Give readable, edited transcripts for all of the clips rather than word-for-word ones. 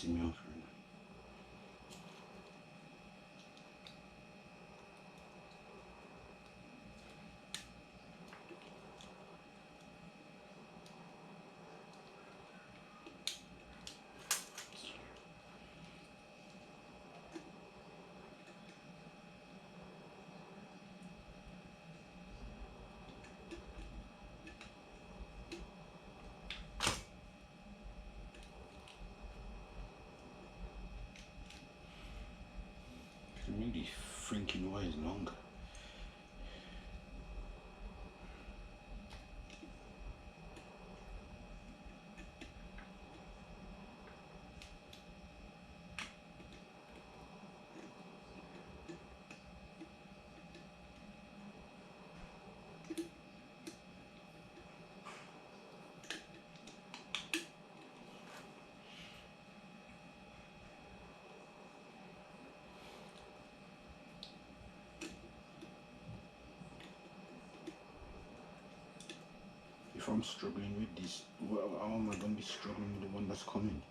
pissing me off right now. Really freaking wise longer. If I'm struggling with this, how am I going to be struggling with the one that's coming?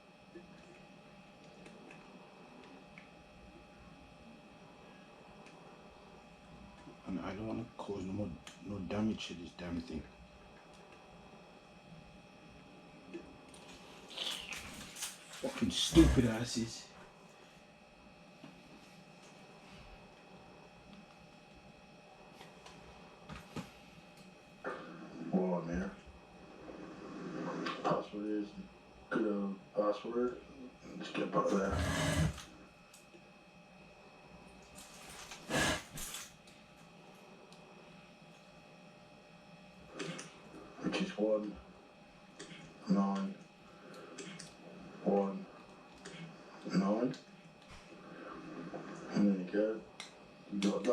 And I don't want to cause no damage to this damn thing. Fucking stupid asses. Well, I'm here. Password is good old password. Let's get back there. Which is 1919. And there you go. You got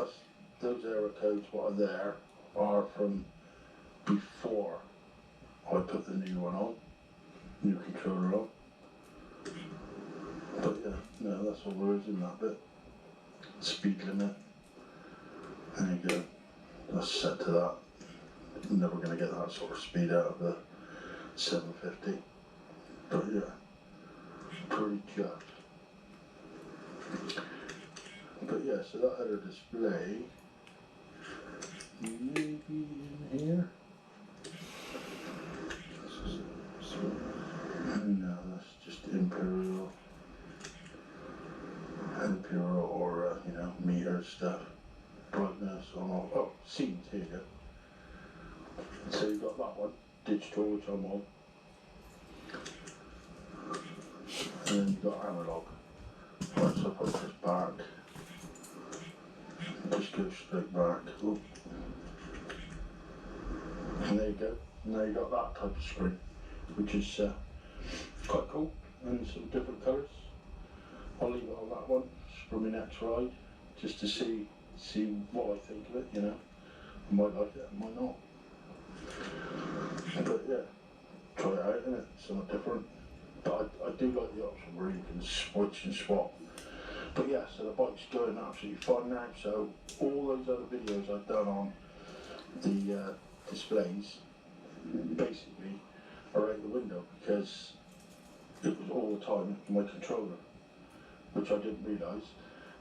those error codes what are there are from before I put the new one on, new controller on. But yeah, no, that's all there is in that bit. Speed limit. There you go. That's set to that. I'm never going to get that sort of speed out of the 750. But yeah, pretty chuffed. But yeah, so that header display, maybe in here. No, that's just imperial or meter stuff, brightness on all. Oh, scenes, here you go. So you've got that one, digital, which I'm on, and then you've got analog. Right, so if I push back, just go straight back. Ooh. And there you go. Now you've got that type of screen, which is quite cool, and some different colours. I'll leave it on that one for my next ride, just to see what I think of it, I might like it, I might not. But yeah, try it out, innit? Something different. But I do like the option where you can switch and swap. But yeah, so the bike's going absolutely fine now, so all those other videos I've done on the displays basically are out the window because it was all the time my controller, which I didn't realise.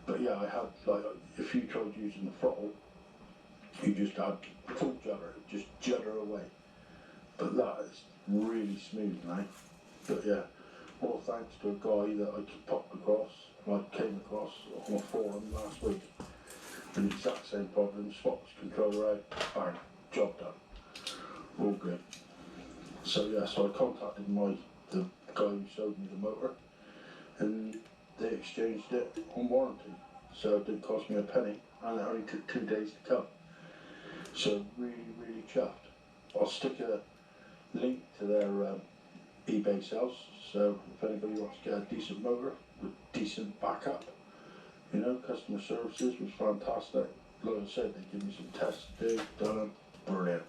But yeah, I had, like, if you tried using the throttle, you just had full judder, just judder away. But that is really smooth now. But yeah, all thanks to a guy that I came across on a forum last week. The exact same problem, swapped his controller out, bang, job done. All good. So yeah, so I contacted the guy who sold me the motor, and they exchanged it on warranty. So it didn't cost me a penny, and it only took 2 days to come. So really, really chuffed. I'll stick a link to their eBay sales, so if anybody wants to get a decent motor with decent backup, customer services was fantastic. Like I said, they gave me some tests to do, done them, brilliant.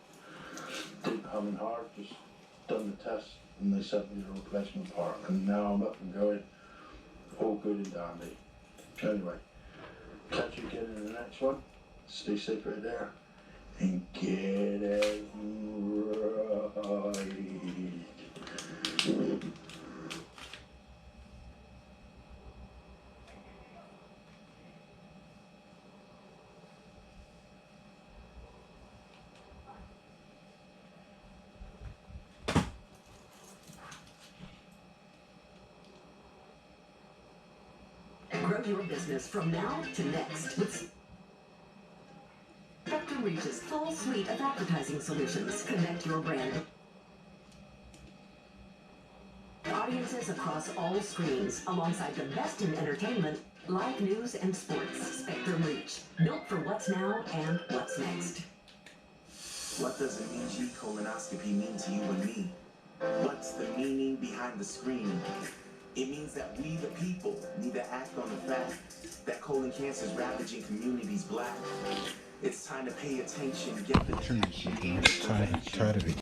Didn't hum and hard, just done the test, and they sent me the replacement part, and now I'm up and going, all good and dandy. Anyway, catch you again in the next one. Stay safe right there, and get it right. of your business from now to next with Spectrum Reach's full suite of advertising solutions. Connect your brand audiences across all screens, alongside the best in entertainment, live news, and sports. Spectrum Reach, built for what's now and what's next. What does an EG colonoscopy mean to you and me? What's the meaning behind the screen? It means that we, the people, need to act on the fact that colon cancer is ravaging communities black. It's time to pay attention, get the Turn this shit down. I'm tired of it.